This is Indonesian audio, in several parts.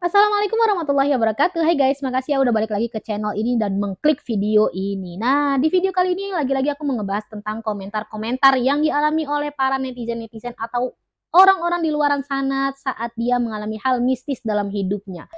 Assalamualaikum warahmatullahi wabarakatuh. Hai guys, makasih ya udah balik lagi ke channel ini dan mengklik video ini. Nah, di video kali ini lagi-lagi aku mau ngebahas tentang komentar-komentar yang dialami oleh para netizen-netizen atau orang-orang di luaran sana saat dia mengalami hal mistis dalam hidupnya.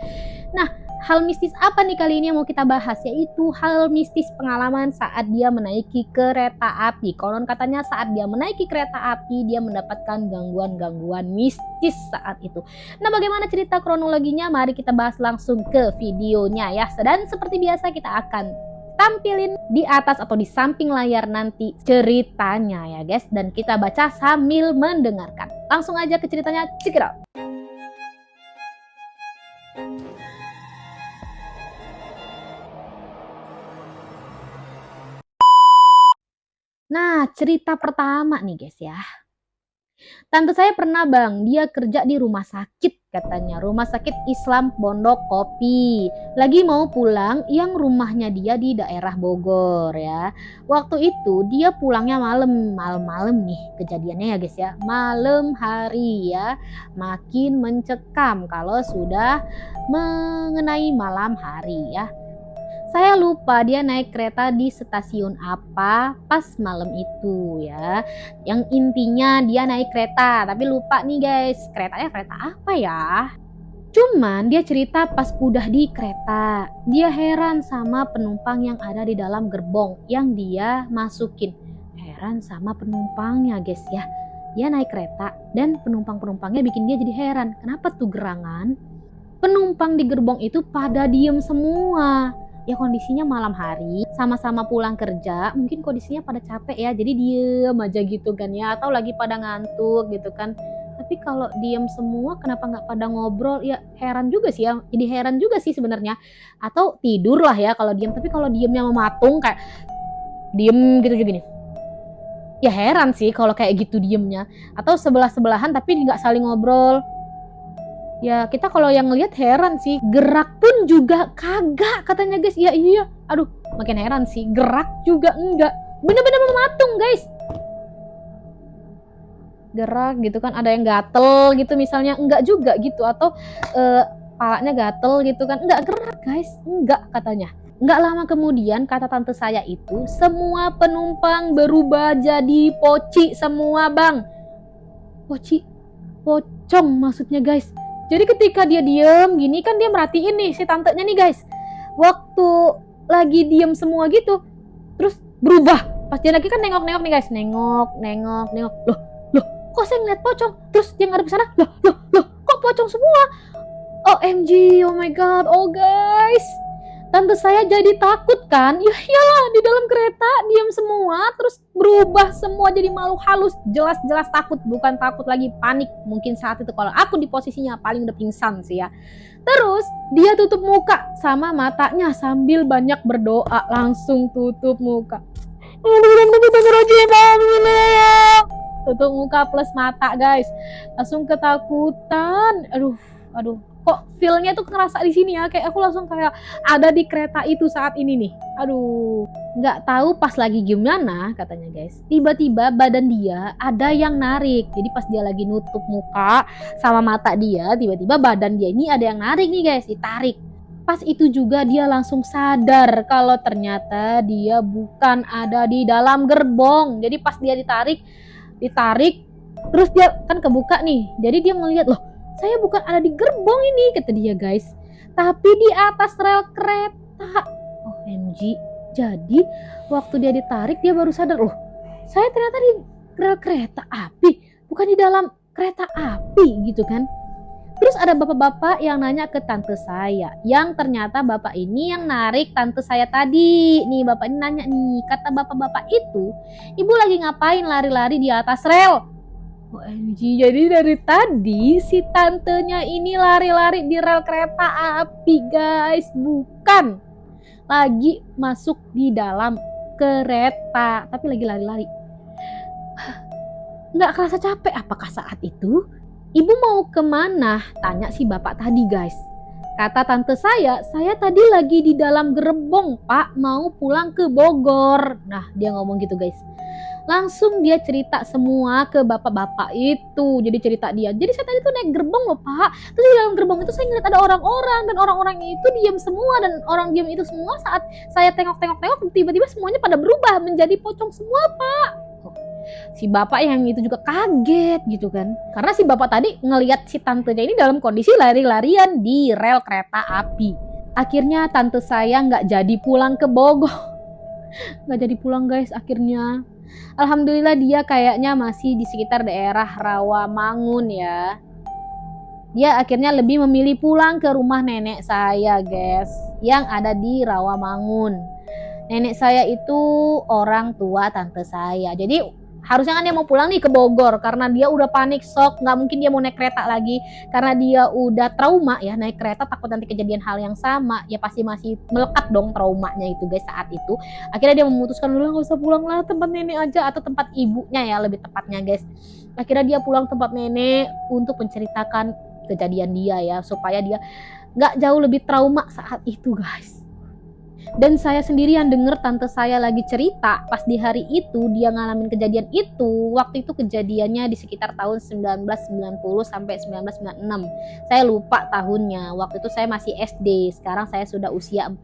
Nah, hal mistis apa nih kali ini yang mau kita bahas? Yaitu hal mistis pengalaman saat dia menaiki kereta api. Konon katanya saat dia menaiki kereta api, dia mendapatkan gangguan-gangguan mistis saat itu. Nah, bagaimana cerita kronologinya? Mari kita bahas langsung ke videonya ya. Dan seperti biasa kita akan tampilin di atas atau di samping layar nanti ceritanya ya guys. Dan kita baca sambil mendengarkan. Langsung aja ke ceritanya, check it out. Nah, cerita pertama nih guys ya. Tante saya pernah bang, dia kerja di rumah sakit katanya. Rumah sakit Islam Pondok Kopi. Lagi mau pulang yang rumahnya dia di daerah Bogor ya. Waktu itu dia pulangnya malam nih kejadiannya ya guys ya. Malam hari ya. Makin mencekam kalau sudah mengenai malam hari ya. Saya lupa dia naik kereta di stasiun apa pas malam itu ya. Yang intinya dia naik kereta, tapi lupa nih guys, keretanya kereta apa ya? Cuman dia cerita pas udah di kereta, dia heran sama penumpang yang ada di dalam gerbong yang dia masukin. Heran sama penumpangnya guys ya. Dia naik kereta dan penumpang-penumpangnya bikin dia jadi heran. Kenapa tuh gerangan? Penumpang di gerbong itu pada diem semua. Ya kondisinya malam hari, sama-sama pulang kerja, mungkin kondisinya pada capek ya, jadi diem aja gitu kan ya, atau lagi pada ngantuk gitu kan. Tapi kalau diem semua, kenapa nggak pada ngobrol? Ya heran juga sih ya, jadi heran juga sih sebenarnya. Atau tidur lah ya kalau diem, tapi kalau diemnya mematung kayak diem gitu juga gini. Ya heran sih kalau kayak gitu diemnya. Atau sebelah-sebelahan tapi nggak saling ngobrol. Ya kita kalau yang ngelihat heran sih, gerak pun juga kagak katanya guys. Ya iya, aduh makin heran sih, gerak juga enggak, bener-bener mematung guys. Gerak gitu kan, ada yang gatel gitu misalnya, enggak juga gitu. Atau palanya gatel gitu kan, enggak gerak guys, enggak katanya. Enggak lama kemudian kata tante saya itu, semua penumpang berubah jadi poci semua bang. Poci, pocong maksudnya guys. Jadi ketika dia diem gini kan dia merhatiin nih si tantenya nih guys. Waktu lagi diem semua gitu, terus berubah. Pas dia lagi kan nengok-nengok nih guys, nengok. Loh, kok saya ngeliat pocong? Terus dia ngadep ke sana, loh, kok pocong semua? OMG, oh my god, oh guys. Tante saya jadi takut kan? Ya iyalah, di dalam kereta diam semua, terus berubah semua jadi makhluk halus. Jelas-jelas takut, bukan takut lagi, panik. Mungkin saat itu kalau aku di posisinya paling udah pingsan sih ya. Terus dia tutup muka sama matanya sambil banyak berdoa, langsung tutup muka. Tutup muka plus mata guys, langsung ketakutan. Aduh, kok feelnya tuh ngerasa di sini ya, kayak aku langsung kayak ada di kereta itu saat ini nih. Aduh, nggak tahu pas lagi gimana katanya guys, tiba-tiba badan dia ada yang narik. Jadi pas dia lagi nutup muka sama mata dia, tiba-tiba badan dia ini ada yang narik nih guys, ditarik. Pas itu juga dia langsung sadar kalau ternyata dia bukan ada di dalam gerbong. Jadi pas dia ditarik, terus dia kan kebuka nih. Jadi dia ngeliat, loh saya bukan ada di gerbong ini, kata dia guys, tapi di atas rel kereta. OMG. Jadi waktu dia ditarik dia baru sadar, loh saya ternyata di rel kereta api, bukan di dalam kereta api gitu kan. Terus ada bapak-bapak yang nanya ke tante saya, yang ternyata bapak ini yang narik tante saya tadi. Nih bapak ini nanya nih, kata bapak-bapak itu, ibu lagi ngapain lari-lari di atas rel? OMG, jadi dari tadi si tantenya ini lari-lari di rel kereta api guys, bukan lagi masuk di dalam kereta, tapi lagi lari-lari. Nggak kerasa capek apakah saat itu? Ibu mau kemana? Tanya si bapak tadi guys. Kata tante saya tadi lagi di dalam gerbong pak, mau pulang ke Bogor. Nah dia ngomong gitu guys. Langsung dia cerita semua ke bapak-bapak itu. Jadi cerita dia, jadi saya tadi tuh naik gerbong loh Pak, terus di dalam gerbong itu saya ngeliat ada orang-orang, dan orang-orang itu diam semua, dan orang diam itu semua saat saya tengok-tengok tiba-tiba semuanya pada berubah menjadi pocong semua Pak. Si bapak yang itu juga kaget gitu kan, karena si bapak tadi ngelihat si tantenya ini dalam kondisi lari-larian di rel kereta api. Akhirnya tante saya nggak jadi pulang ke Bogor, nggak jadi pulang guys akhirnya. Alhamdulillah dia kayaknya masih di sekitar daerah Rawamangun ya. Dia akhirnya lebih memilih pulang ke rumah nenek saya guys, yang ada di Rawamangun. Nenek saya itu orang tua tante saya. Jadi harusnya kan dia mau pulang nih ke Bogor, karena dia udah panik shock, nggak mungkin dia mau naik kereta lagi karena dia udah trauma ya, naik kereta takut nanti kejadian hal yang sama ya, pasti masih melekat dong traumanya itu guys saat itu. Akhirnya dia memutuskan udah nggak usah pulang lah, tempat nenek aja, atau tempat ibunya ya lebih tepatnya guys. Akhirnya dia pulang tempat nenek untuk menceritakan kejadian dia ya, supaya dia nggak jauh lebih trauma saat itu guys. Dan saya sendiri yang denger tante saya lagi cerita pas di hari itu dia ngalamin kejadian itu. Waktu itu kejadiannya di sekitar tahun 1990 sampai 1996. Saya lupa tahunnya. Waktu itu saya masih SD. Sekarang saya sudah usia 40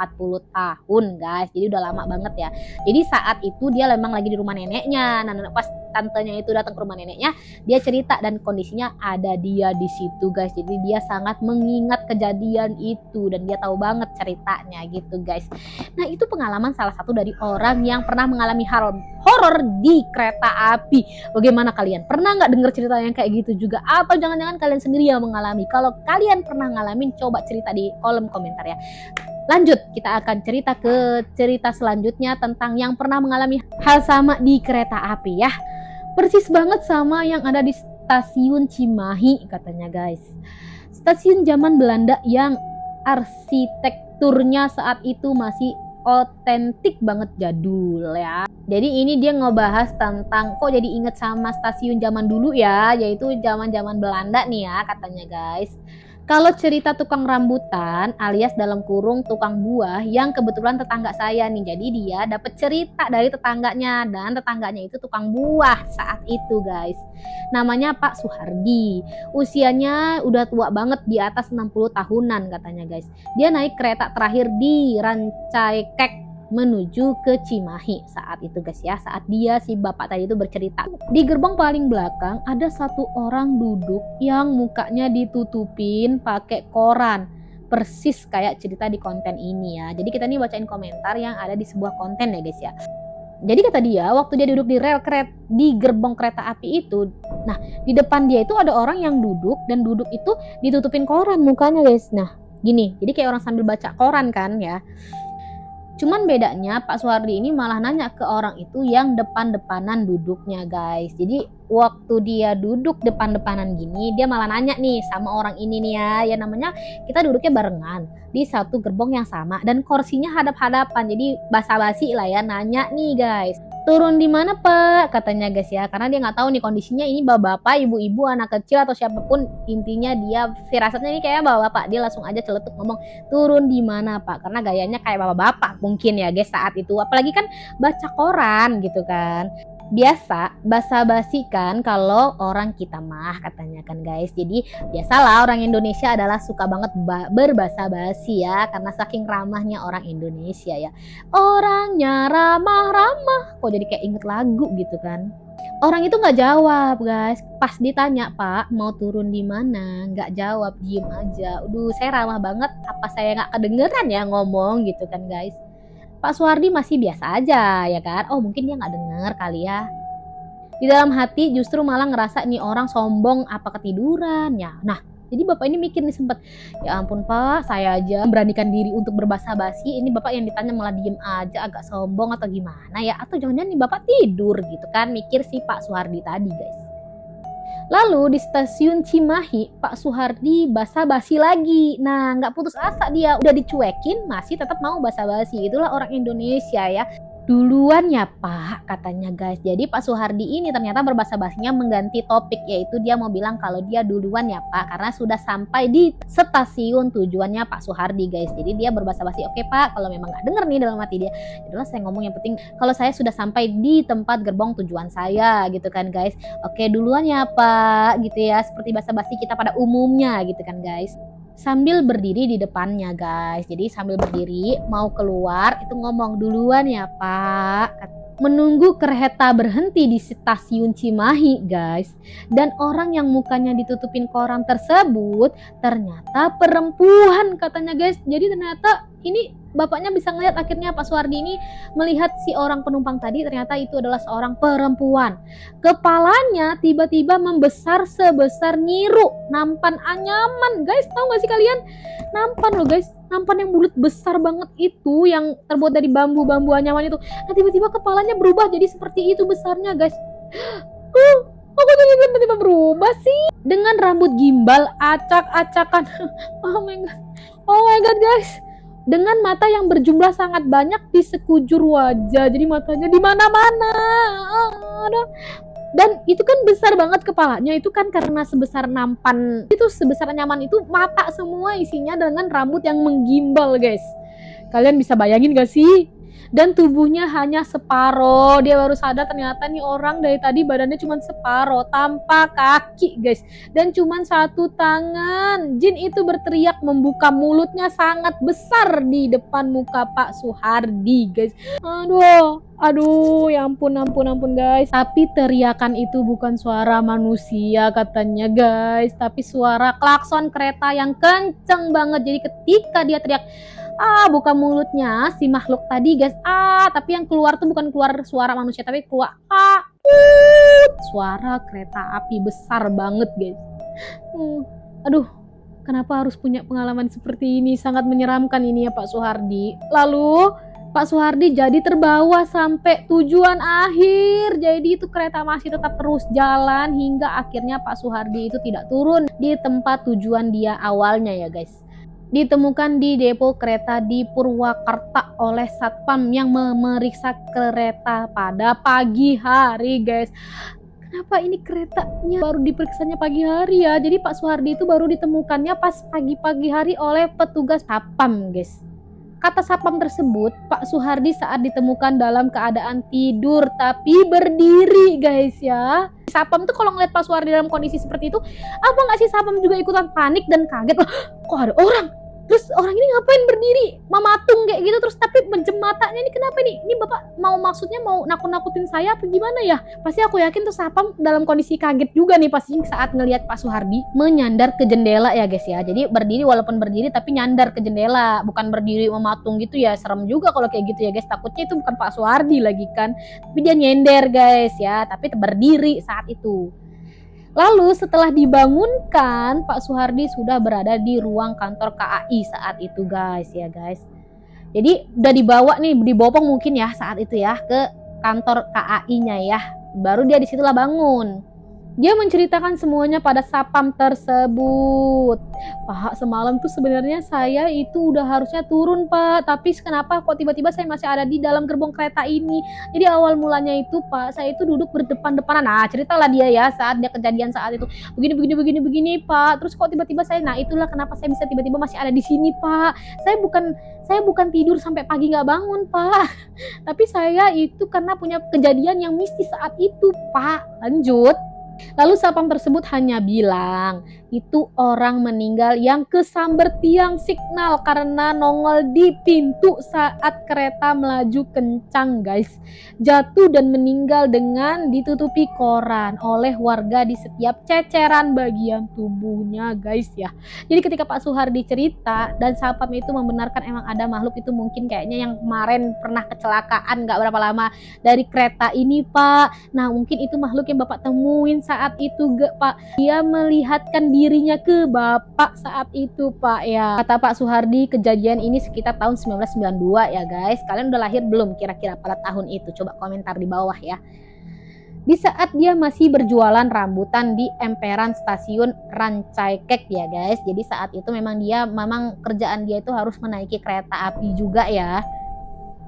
tahun guys. Jadi udah lama banget ya. Jadi saat itu dia memang lagi di rumah neneknya. Nah pas tantenya itu datang ke rumah neneknya, dia cerita dan kondisinya ada dia di situ guys. Jadi dia sangat mengingat kejadian itu dan dia tahu banget ceritanya gitu guys. Nah itu pengalaman salah satu dari orang yang pernah mengalami hal horor di kereta api. Bagaimana kalian? Pernah nggak dengar cerita yang kayak gitu juga? Atau jangan-jangan kalian sendiri yang mengalami? Kalau kalian pernah ngalamin, coba cerita di kolom komentar ya. Lanjut, kita akan cerita ke cerita selanjutnya tentang yang pernah mengalami hal sama di kereta api ya. Persis banget sama yang ada di stasiun Cimahi katanya guys. Stasiun zaman Belanda yang arsitekturnya saat itu masih otentik banget, jadul ya. Jadi ini dia ngebahas tentang kok jadi inget sama stasiun zaman dulu ya, yaitu zaman-zaman Belanda nih ya katanya guys. Kalau cerita tukang rambutan alias dalam kurung tukang buah yang kebetulan tetangga saya nih. Jadi dia dapat cerita dari tetangganya, dan tetangganya itu tukang buah saat itu guys. Namanya Pak Suhardi. Usianya udah tua banget, di atas 60 tahunan katanya guys. Dia naik kereta terakhir di Rancaikek menuju ke Cimahi saat itu guys ya, saat dia si bapak tadi itu bercerita. Di gerbong paling belakang ada satu orang duduk yang mukanya ditutupin pakai koran, persis kayak cerita di konten ini ya. Jadi kita nih bacain komentar yang ada di sebuah konten ya guys ya. Jadi kata dia, waktu dia duduk di rel kereta, di gerbong kereta api itu, nah di depan dia itu ada orang yang duduk, dan duduk itu ditutupin koran mukanya guys. Nah gini, jadi kayak orang sambil baca koran kan ya. Cuman bedanya Pak Suhardi ini malah nanya ke orang itu yang depan-depanan duduknya guys. Jadi waktu dia duduk depan-depanan gini, dia malah nanya nih sama orang ini nih ya. Ya namanya kita duduknya barengan di satu gerbong yang sama dan kursinya hadap-hadapan. Jadi basa-basi lah ya, nanya nih guys. Turun di mana Pak? Katanya guys ya. Karena dia nggak tahu nih kondisinya ini bapak-bapak, ibu-ibu, anak kecil atau siapapun, intinya dia firasatnya ini kayak bapak-bapak. Dia langsung aja celetuk ngomong, turun di mana Pak? Karena gayanya kayak bapak-bapak mungkin ya guys saat itu. Apalagi kan baca koran gitu kan. Biasa basa-basi kan kalau orang kita mah katanya kan guys. Jadi biasalah orang Indonesia adalah suka banget berbasa-basi ya, karena saking ramahnya orang Indonesia ya. Orangnya ramah-ramah, kok jadi kayak inget lagu gitu kan. Orang itu nggak jawab guys, pas ditanya Pak mau turun di mana, nggak jawab, diem aja. Saya ramah banget, apa saya nggak kedengeran ya ngomong gitu kan guys. Pak Suhardi masih biasa aja ya kan. Oh mungkin dia nggak denger kali ya. Di dalam hati justru malah ngerasa nih orang sombong apa ketiduran ya. Nah jadi bapak ini mikir nih sempet, ya ampun Pak, saya aja memberanikan diri untuk berbasa-basi, ini bapak yang ditanya malah diem aja, agak sombong atau gimana ya. Atau jangan-jangan nih bapak tidur gitu kan, mikir si Pak Suhardi tadi guys. Lalu di stasiun Cimahi, Pak Suhardi basa-basi lagi. Nah, nggak putus asa dia, udah dicuekin, masih tetap mau basa-basi. Itulah orang Indonesia ya. Duluan ya Pak, katanya guys. Jadi Pak Suhardi ini ternyata berbahasa basinya mengganti topik, yaitu dia mau bilang kalau dia duluan ya Pak, karena sudah sampai di stasiun tujuannya Pak Suhardi guys. Jadi dia berbahasa basi, oke Pak, kalau memang gak denger nih dalam hati dia, itulah saya ngomong yang penting kalau saya sudah sampai di tempat gerbong tujuan saya gitu kan guys. Oke duluan ya Pak, gitu ya, seperti bahasa basi kita pada umumnya gitu kan guys. Sambil berdiri di depannya guys. Jadi sambil berdiri mau keluar itu ngomong duluan ya Pak. Menunggu kereta berhenti di stasiun Cimahi guys. Dan orang yang mukanya ditutupin koran tersebut ternyata perempuan katanya guys. Jadi ternyata ini bapaknya bisa ngelihat akhirnya Pak Suhardi ini melihat si orang penumpang tadi ternyata itu adalah seorang perempuan. Kepalanya tiba-tiba membesar sebesar nyiru, nampan anyaman guys, tahu gak sih kalian? Nampan loh guys, nampan yang bulat besar banget itu yang terbuat dari bambu-bambu anyaman itu. Nah tiba-tiba kepalanya berubah jadi seperti itu besarnya guys. Kok tiba-tiba berubah sih? Dengan rambut gimbal acak-acakan. Oh my god guys. Dengan mata yang berjumlah sangat banyak di sekujur wajah. Jadi matanya di mana-mana. Dan itu kan besar banget kepalanya. Itu kan karena sebesar nampan. Itu sebesar nyaman itu mata semua isinya dengan rambut yang menggimbal guys. Kalian bisa bayangin gak sih? Dan tubuhnya hanya separoh. Dia baru sadar ternyata nih orang dari tadi badannya cuma separoh tanpa kaki guys, dan cuma satu tangan. Jin itu berteriak membuka mulutnya sangat besar di depan muka Pak Suhardi guys. Aduh, ya ampun guys. Tapi teriakan itu bukan suara manusia katanya guys, tapi suara klakson kereta yang kenceng banget. Jadi ketika dia teriak buka mulutnya si makhluk tadi guys, tapi yang keluar tuh bukan keluar suara manusia, tapi keluar suara kereta api besar banget guys. Aduh, kenapa harus punya pengalaman seperti ini? Sangat menyeramkan ini ya Pak Suhardi. Lalu Pak Suhardi jadi terbawa sampai tujuan akhir. Jadi itu kereta masih tetap terus jalan hingga akhirnya Pak Suhardi itu tidak turun di tempat tujuan dia awalnya ya guys. Ditemukan di depo kereta di Purwakarta oleh satpam yang memeriksa kereta pada pagi hari guys. Kenapa ini keretanya baru diperiksanya pagi hari ya? Jadi Pak Suhardi itu baru ditemukannya pas pagi-pagi hari oleh petugas satpam guys. Kata satpam tersebut, Pak Suhardi saat ditemukan dalam keadaan tidur tapi berdiri guys ya. Satpam tuh kalau ngeliat Pak Suhardi dalam kondisi seperti itu, apa nggak sih satpam juga ikutan panik dan kaget? Kok ada orang? Terus orang ini ngapain berdiri mematung kayak gitu, terus tapi menjem matanya ini kenapa nih? Ini bapak mau maksudnya mau nakut-nakutin saya apa gimana ya? Pasti aku yakin tuh satpam dalam kondisi kaget juga nih pasti saat ngelihat Pak Suhardi menyandar ke jendela ya guys ya. Jadi berdiri walaupun berdiri tapi nyandar ke jendela, bukan berdiri mematung gitu ya. Serem juga kalau kayak gitu ya guys. Takutnya itu bukan Pak Suhardi lagi kan, tapi dia nyender guys ya, tapi berdiri saat itu. Lalu setelah dibangunkan, Pak Suhardi sudah berada di ruang kantor KAI saat itu guys ya guys. Jadi udah dibawa nih, dibopong mungkin ya saat itu ya ke kantor KAI-nya ya. Baru dia disitulah bangun. Dia menceritakan semuanya pada satpam tersebut. Pak, semalam tuh sebenarnya saya itu udah harusnya turun Pak, tapi kenapa kok tiba-tiba saya masih ada di dalam gerbong kereta ini? Jadi awal mulanya itu Pak, saya itu duduk berdepan-depanan. Nah, ceritalah dia ya saat dia kejadian saat itu. Begini Pak. Terus kok tiba-tiba saya, nah itulah kenapa saya bisa tiba-tiba masih ada di sini Pak. Saya bukan tidur sampai pagi nggak bangun Pak. Tapi saya itu karena punya kejadian yang mistis saat itu Pak. Lanjut. Lalu satpam tersebut hanya bilang itu orang meninggal yang kesamber tiang signal karena nongol di pintu saat kereta melaju kencang guys. Jatuh dan meninggal dengan ditutupi koran oleh warga di setiap ceceran bagian tubuhnya guys ya. Jadi ketika Pak Suhardi cerita dan satpam itu membenarkan emang ada makhluk itu mungkin kayaknya yang kemarin pernah kecelakaan gak berapa lama dari kereta ini Pak. Nah mungkin itu makhluk yang Bapak temuin saat itu Pak. Dia melihatkan dirinya ke Bapak saat itu Pak ya. Kata Pak Suhardi kejadian ini sekitar tahun 1992 ya guys. Kalian udah lahir belum kira-kira pada tahun itu? Coba komentar di bawah ya. Di saat dia masih berjualan rambutan di emperan stasiun Rancaikek ya guys. Jadi saat itu memang kerjaan dia itu harus menaiki kereta api juga ya.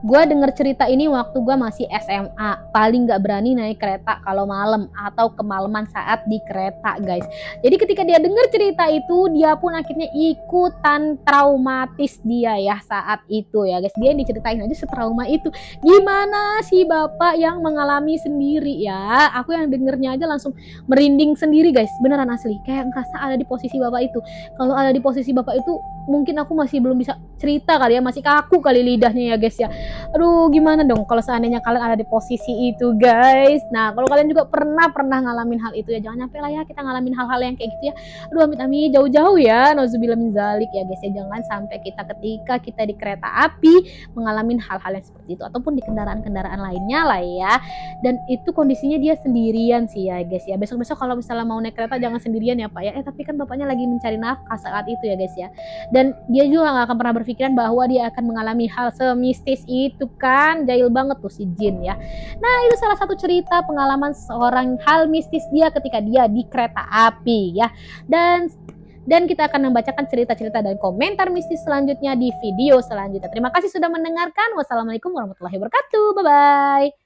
Gue denger cerita ini waktu gue masih SMA. Paling gak berani naik kereta kalau malam atau kemalaman saat di kereta, guys. Jadi ketika dia denger cerita itu, dia pun akhirnya ikutan traumatis dia ya saat itu ya, guys. Dia yang diceritain aja setrauma itu. Gimana sih bapak yang mengalami sendiri ya? Aku yang dengernya aja langsung merinding sendiri, guys. Beneran asli. Kayak ngerasa ada di posisi bapak itu. Kalau ada di posisi bapak itu, mungkin aku masih belum bisa cerita kali ya, masih kaku kali lidahnya ya, guys ya. Aduh, gimana dong kalau seandainya kalian ada di posisi itu, guys. Nah, kalau kalian juga pernah ngalamin hal itu ya, jangan nyampe lah ya kita ngalamin hal-hal yang kayak gitu ya. Aduh, amit-amit jauh-jauh ya. Nauzubillah min zalik ya, guys ya. Jangan sampai kita ketika kita di kereta api mengalami hal-hal yang seperti itu ataupun di kendaraan-kendaraan lainnya lah ya. Dan itu kondisinya dia sendirian sih ya, guys ya. Besok-besok kalau misalnya mau naik kereta jangan sendirian ya, Pak ya. Tapi kan bapaknya lagi mencari nafkah saat itu ya, guys ya. Dan dia juga gak akan pernah berpikiran bahwa dia akan mengalami hal semistis itu kan. Jahil banget tuh si Jin ya. Nah, itu salah satu cerita pengalaman seorang hal mistis dia ketika dia di kereta api ya. Dan kita akan membacakan cerita-cerita dan komentar mistis selanjutnya di video selanjutnya. Terima kasih sudah mendengarkan. Wassalamualaikum warahmatullahi wabarakatuh. Bye-bye.